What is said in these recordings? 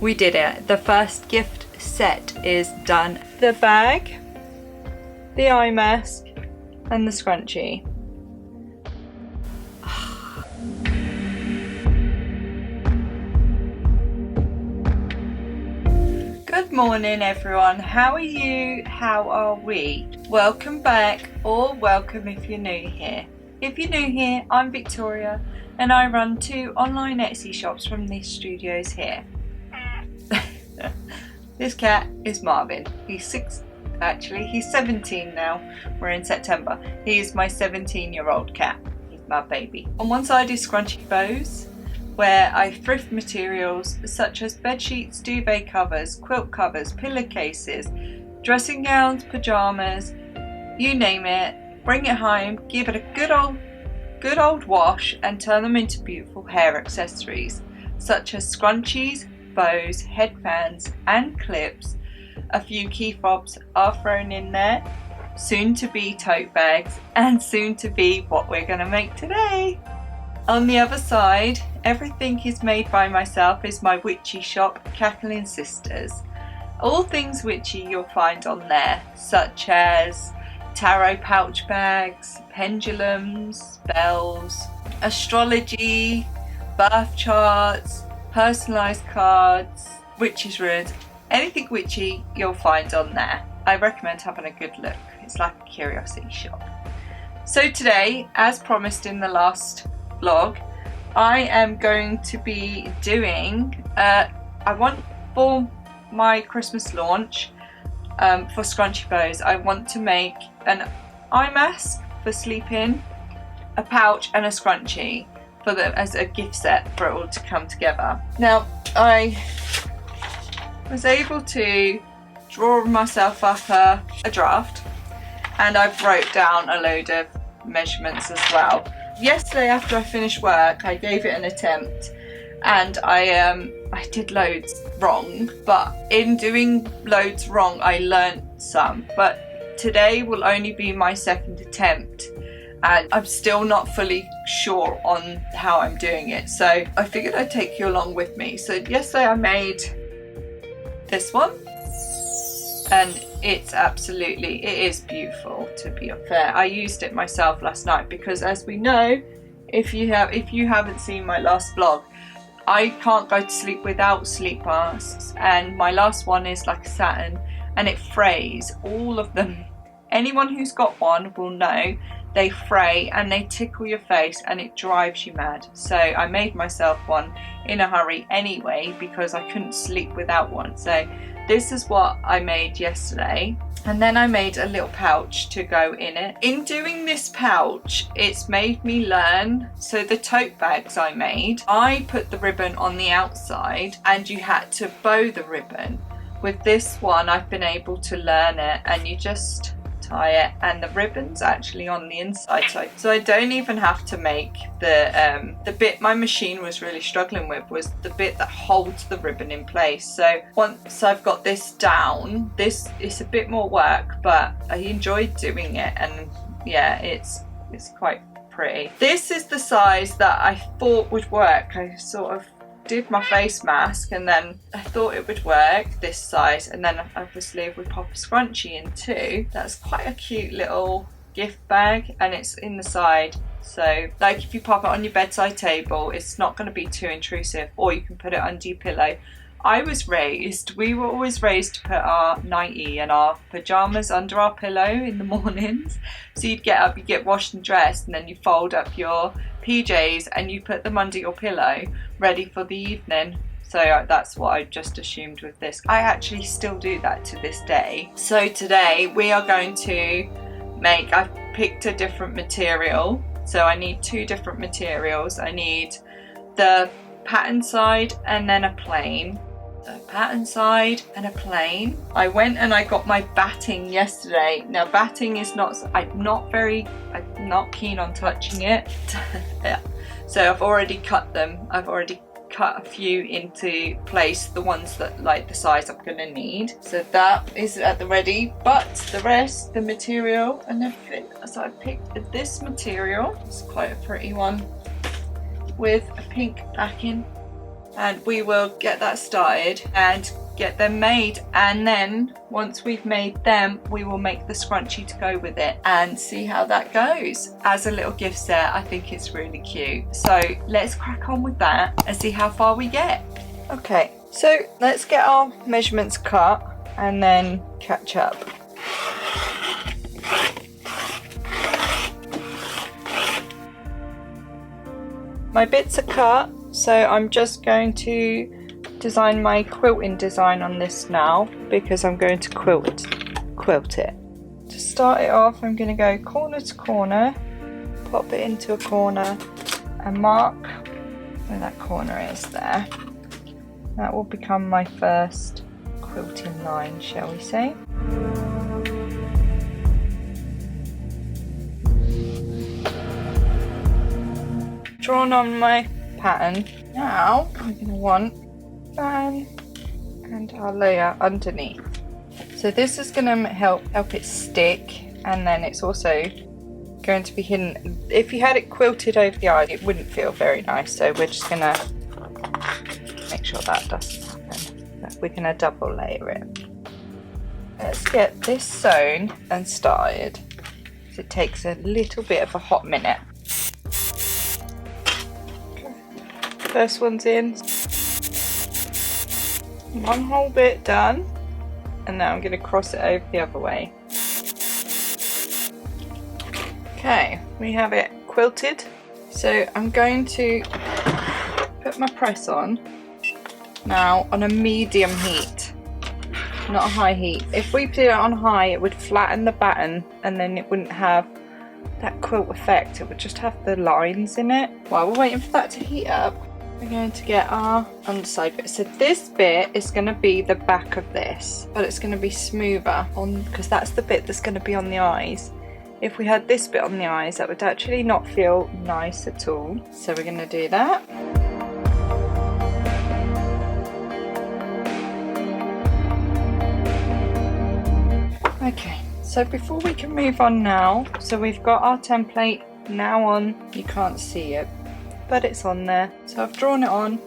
We did it. The first gift set is done. The bag, the eye mask, and the scrunchie. Good morning everyone, how are you? How are we? Welcome back, or welcome if you're new here. If you're new here, I'm Victoria and I run 2 online Etsy shops from these studios here. This cat is Marvin. He's 17 now. We're in September. He is my 17-year-old cat. He's my baby. On one side is Scrunchie Bows, where I thrift materials such as bed sheets, duvet covers, quilt covers, pillowcases, dressing gowns, pajamas, you name it. Bring it home, give it a good old wash, and turn them into beautiful hair accessories such as scrunchies, bows, headbands, and clips. A few key fobs are thrown in there. Soon to be tote bags, and soon to be what we're going to make today. On the other side, everything is made by myself, is my witchy shop, Kack-A-Ling Sisters. All things witchy you'll find on there, such as tarot pouch bags, pendulums, bells, astrology, birth charts, personalised cards, witches' runes, anything witchy you'll find on there. I recommend having a good look. It's like a curiosity shop. So today, as promised in the last vlog, I am going to be doing, for my Christmas launch for Scrunchie Bows, I want to make an eye mask for sleeping, a pouch and a scrunchie for them as a gift set for it all to come together. Now I was able to draw myself up a draft, and I wrote down a load of measurements as well. Yesterday after I finished work, I gave it an attempt, and I did loads wrong, but in doing loads wrong I learnt some. But today will only be my second attempt, and I'm still not fully sure on how I'm doing it, so I figured I'd take you along with me. So yesterday I made this one, and it is beautiful, to be fair. I used it myself last night because, as we know, if you haven't seen my last vlog, I can't go to sleep without sleep masks, and my last one is like a satin and it frays. All of them, anyone who's got one will know they fray and they tickle your face and it drives you mad. So I made myself one in a hurry anyway because I couldn't sleep without one. So this is what I made yesterday, and then I made a little pouch to go in it. In doing this pouch, it's made me learn. So the tote bags I made, I put the ribbon on the outside and you had to bow the ribbon. With this one I've been able to learn it, and you just tie it and the ribbon's actually on the inside, so I don't even have to make the bit my machine was really struggling with was the bit that holds the ribbon in place. So once I've got this down, this is a bit more work, but I enjoyed doing it, and yeah, it's quite pretty. This is the size that I thought would work. I sort of did my face mask and then I thought it would work this size, and then obviously if we pop a scrunchie in too, that's quite a cute little gift bag, and it's in the side, so like if you pop it on your bedside table, it's not going to be too intrusive, or you can put it under your pillow. We were always raised to put our nightie and our pajamas under our pillow in the mornings. So you'd get up, you get washed and dressed, and then you fold up your PJs and you put them under your pillow ready for the evening. So that's what I just assumed with this. I actually still do that to this day. So today we are going to make, I've picked a different material. So I need 2 different materials. I need the pattern side and then a plain. A pattern side and a plain. I went and I got my batting yesterday. Now batting is I'm not keen on touching it. Yeah. So I've already cut them. I've already cut a few into place, the ones that like the size I'm gonna need. So that is at the ready, but the rest, the material and everything. So I picked this material. It's quite a pretty one with a pink backing. and we will get that started and get them made, and then once we've made them we will make the scrunchie to go with it and see how that goes as a little gift set. I think it's really cute, so let's crack on with that and see how far we get. Okay, so let's get our measurements cut and then catch up. My bits are cut, so I'm just going to design my quilting design on this now because I'm going to quilt it. To start it off, I'm going to go corner to corner, pop it into a corner and mark where that corner is there. That will become my first quilting line, shall we say. Drawn on my pattern. Now I'm going to want fan and our layer underneath. So this is going to help it stick, and then it's also going to be hidden. If you had it quilted over the eye, it wouldn't feel very nice, so we're just going to make sure that doesn't happen. We're going to double layer it. Let's get this sewn and started. It takes a little bit of a hot minute. First one's in. One whole bit done, and now I'm going to cross it over the other way. Okay, we have it quilted, so I'm going to put my press on now on a medium heat, not a high heat. If we put it on high, it would flatten the batten and then it wouldn't have that quilt effect, it would just have the lines in it. While we're waiting for that to heat up, we're going to get our underside bit. So this bit is going to be the back of this, but it's going to be smoother on, because that's the bit that's going to be on the eyes. If we had this bit on the eyes, that would actually not feel nice at all. So we're going to do that. Okay, so before we can move on now, so we've got our template now on. You can't see it, but it's on there. So I've drawn it on.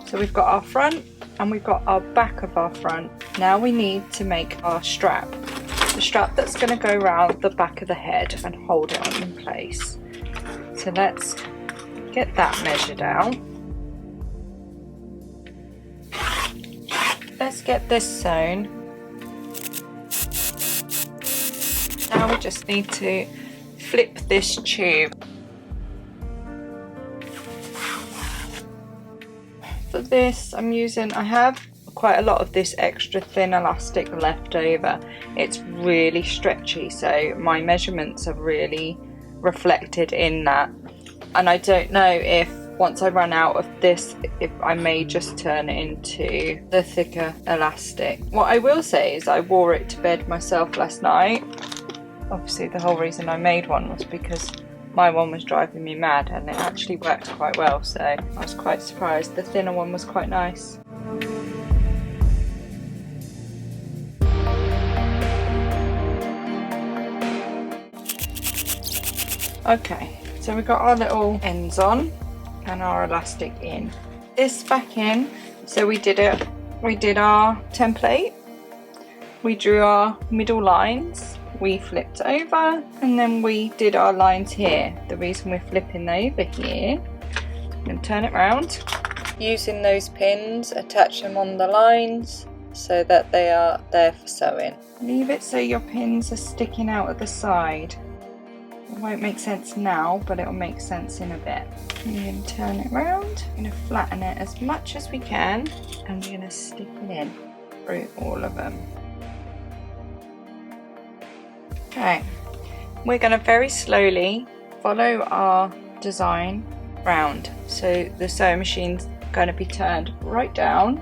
So we've got our front and we've got our back of our front. Now we need to make our strap. The strap that's going to go around the back of the head and hold it on in place. So let's get that measured out. Let's get this sewn. Now we just need to flip this tube. For this I have quite a lot of this extra thin elastic left over. It's really stretchy, so my measurements are really reflected in that, and I don't know if once I run out of this, if I may just turn it into the thicker elastic. What I will say is I wore it to bed myself last night. Obviously the whole reason I made one was because my one was driving me mad, and it actually worked quite well, so I was quite surprised. The thinner one was quite nice. Okay, so we've got our little ends on and our elastic in. This back in, so we did our template, we drew our middle lines, we flipped over, and then we did our lines here. The reason we're flipping over here, I'm going to turn it round. Using those pins, attach them on the lines so that they are there for sewing. Leave it so your pins are sticking out at the side. It won't make sense now, but it'll make sense in a bit. We're going to turn it round, we're going to flatten it as much as we can, and we're going to stick it in through all of them. Okay, we're going to very slowly follow our design round. So the sewing machine's going to be turned right down,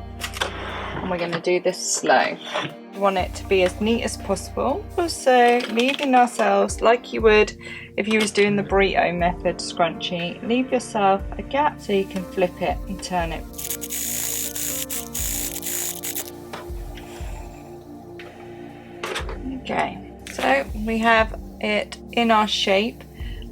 and we're going to do this slow. We want it to be as neat as possible. Also leaving ourselves, like you would if you was doing the burrito method scrunchie, leave yourself a gap so you can flip it and turn it. Okay, so we have it in our shape.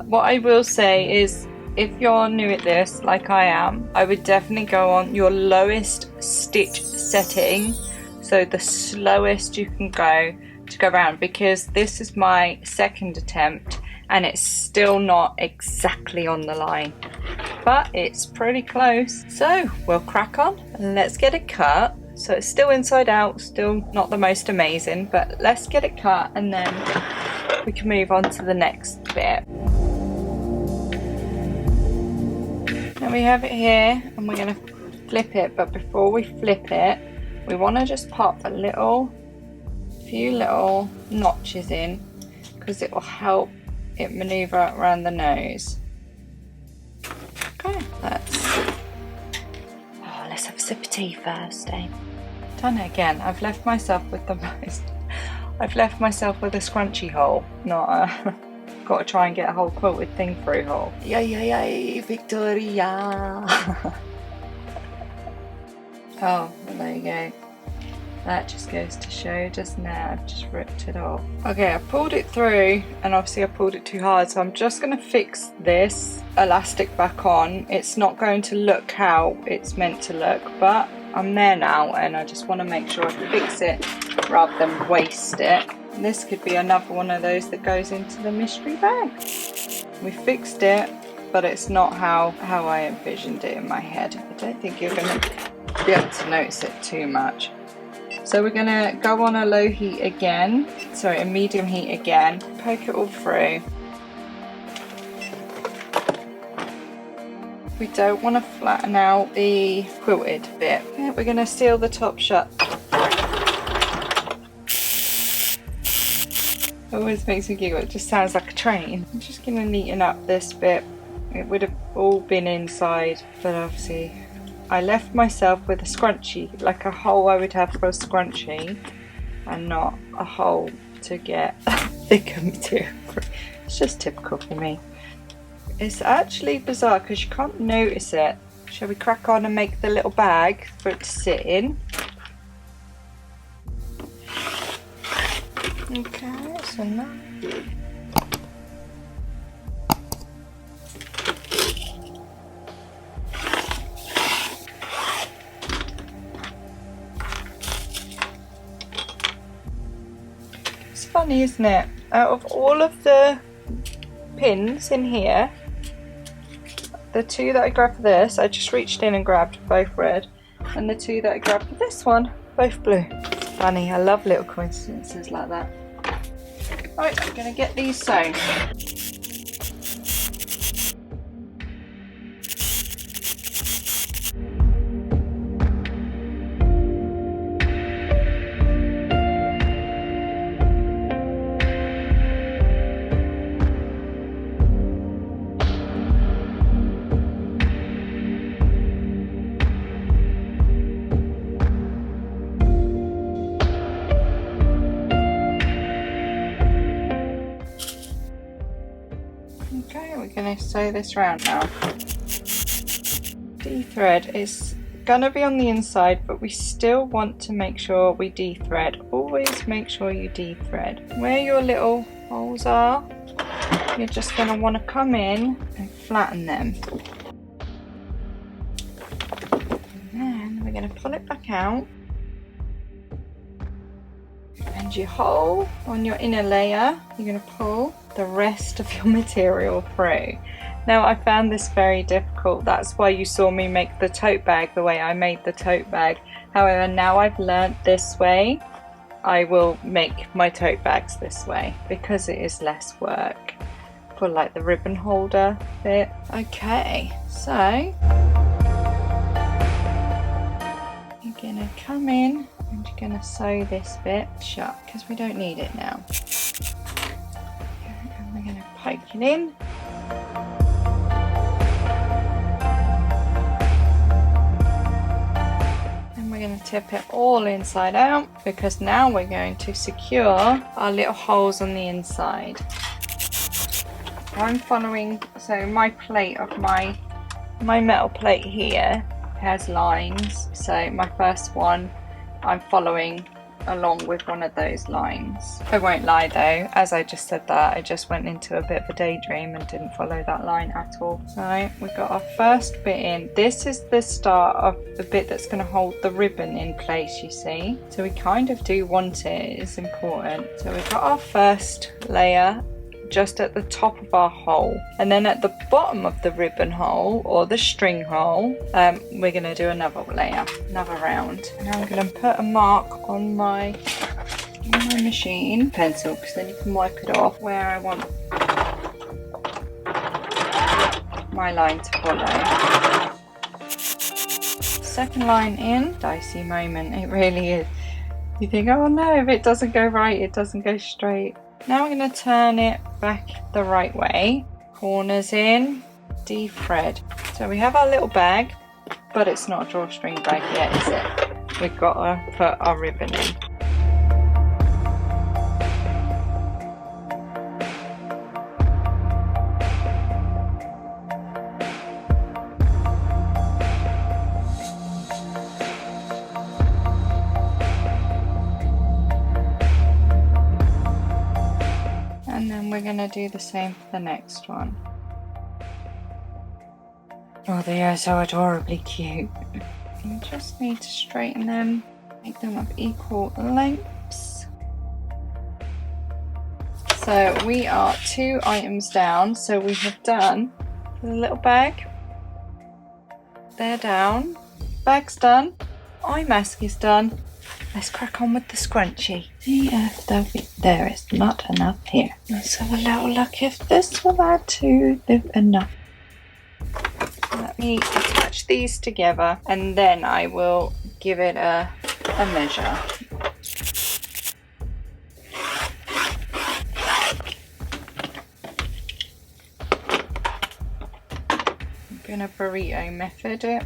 What I will say is if you're new at this, like I am, I would definitely go on your lowest stitch setting, so the slowest you can go to go around, because this is my second attempt and it's still not exactly on the line, but it's pretty close. So we'll crack on and let's get it cut. So it's still inside out, still not the most amazing, but let's get it cut and then we can move on to the next bit. Now we have it here and we're going to flip it, but before we flip it, we want to just pop a few little notches in, because it will help it maneuver around the nose. Okay, let's have a sip of tea first, eh? Done it again. I've left myself with a scrunchy hole, not a got to try and get a whole quilted thing through hole. Yay, Victoria! Oh, well, there you go. That just goes to show just now, I've just ripped it off. Okay, I pulled it through and obviously I pulled it too hard, so I'm just going to fix this elastic back on. It's not going to look how it's meant to look, but I'm there now and I just want to make sure I fix it rather than waste it. And this could be another one of those that goes into the mystery bag. We fixed it, but it's not how I envisioned it in my head. I don't think you're going to be able to notice it too much. So we're going to go on a low heat again, sorry, a medium heat again, poke it all through. We don't want to flatten out the quilted bit. Yeah, we're going to seal the top shut. It always makes me giggle, it just sounds like a train. I'm just going to neaten up this bit. It would have all been inside, but obviously I left myself with a scrunchie, like a hole I would have for a scrunchie, and not a hole to get thicker material. It's just typical for me. It's actually bizarre because you can't notice it. Shall we crack on and make the little bag for it to sit in? Okay, so now it's funny, isn't it? Out of all of the pins in here, the two that I grabbed for this, I just reached in and grabbed both red, and the two that I grabbed for this one, both blue. It's funny, I love little coincidences like that. Right, I'm going to get these sewn. Going to sew this round now. De-thread is going to be on the inside, but we still want to make sure we de-thread. Always make sure you de-thread. Where your little holes are, you're just going to want to come in and flatten them. And then we're going to pull it back out. And your hole on your inner layer, you're going to pull the rest of your material through. Now I found this very difficult, that's why you saw me make the tote bag the way I made the tote bag. However, now I've learnt this way, I will make my tote bags this way because it is less work for like the ribbon holder bit. Okay, so you're gonna come in and you're gonna sew this bit shut because we don't need it now. And we're gonna poke it in. And we're gonna tip it all inside out because now we're going to secure our little holes on the inside. I'm following, so my plate of my metal plate here has lines, so my first one I'm following along with one of those lines. I won't lie though, as I just said that, I just went into a bit of a daydream and didn't follow that line at all. Right, we got our first bit in. This is the start of the bit that's going to hold the ribbon in place, you see. So we kind of do want it, it's important. So we've got our first layer just at the top of our hole, and then at the bottom of the ribbon hole or the string hole, we're going to do another layer, another round. Now I'm going to put a mark on my machine pencil, because then you can wipe it off where I want my line to follow. Second line in, dicey moment, it really is. You think, oh no, if it doesn't go right, it doesn't go straight. Now I'm going to turn it back the right way, corners in, de-thread. So we have our little bag, but it's not a drawstring bag yet, is it? We've got to put our ribbon in. And then we're going to do the same for the next one. Oh, they are so adorably cute. You just need to straighten them, make them of equal lengths. So we are 2 items down. So we have done the little bag. They're down. Bag's done. Eye mask is done. Let's crack on with the scrunchie. See if there is not enough here. Let's have a little look if this will add to the enough. Let me attach these together and then I will give it a measure. I'm gonna burrito method it.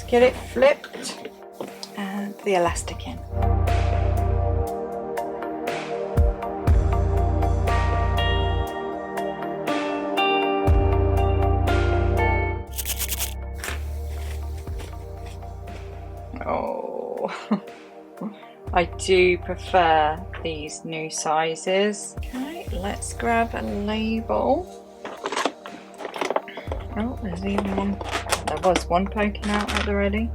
Get it flipped and the elastic in. Oh, I do prefer these new sizes. Okay, let's grab a label. Oh, there's even one. There was one poking out at the ready.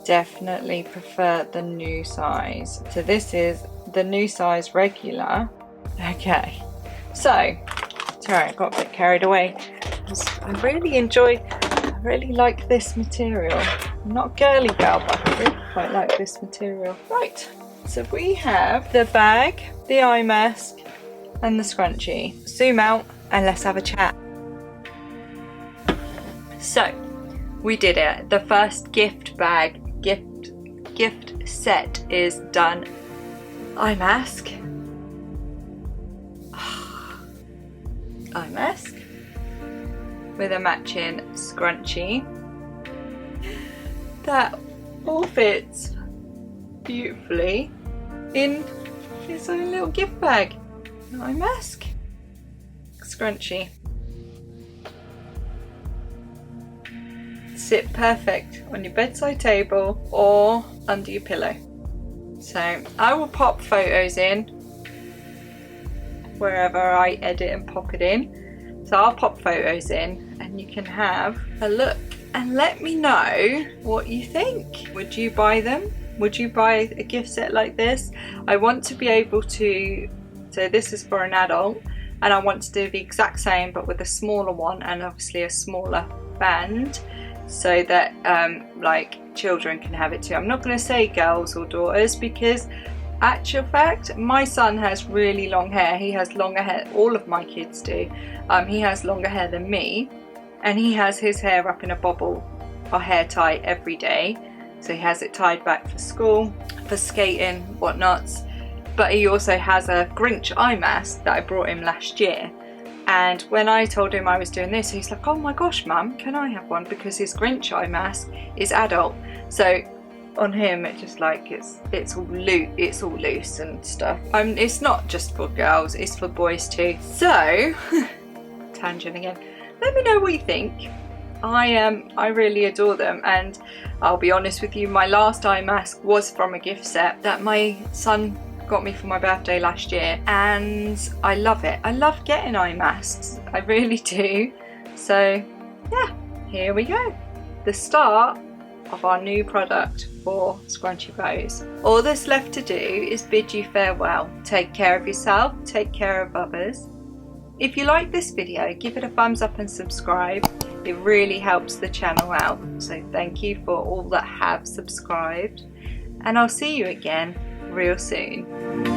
Definitely prefer the new size. So this is the new size regular. Okay, so sorry, I got a bit carried away. I really like this material. I'm not a girly girl, but I really quite like this material. Right, so we have the bag, the eye mask, and the scrunchie. Zoom out and let's have a chat. So we did it. The first gift bag, gift set is done. Eye mask. Eye mask with a matching scrunchie. That all fits beautifully in its own little gift bag. Eye mask, scrunchie. Sit perfect on your bedside table or under your pillow. So I will pop photos in wherever I edit and pop it in. So I'll pop photos in and you can have a look and let me know what you think. Would you buy them? Would you buy a gift set like this? I want to be able to, so this is for an adult, and I want to do the exact same but with a smaller one and obviously a smaller band, so that like children can have it too. I'm not going to say girls or daughters because actual fact my son has really long hair. He has longer hair, all of my kids do. He has longer hair than me and he has his hair up in a bobble or hair tie every day. So he has it tied back for school, for skating, whatnots. But he also has a Grinch eye mask that I brought him last year. And when I told him I was doing this, he's like, oh my gosh, Mum, can I have one? Because his Grinch eye mask is adult. So on him it just like it's all loose and stuff. It's not just for girls, it's for boys too. So tangent again. Let me know what you think. I really adore them, and I'll be honest with you, my last eye mask was from a gift set that my son got me for my birthday last year, and I love it. I love getting eye masks, I really do. So yeah, here we go, the start of our new product for Scrunchy Bows. All that's left to do is bid you farewell. Take care of yourself, take care of others. If you like this video, give it a thumbs up and subscribe. It really helps the channel out. So thank you for all that have subscribed. And I'll see you again real soon.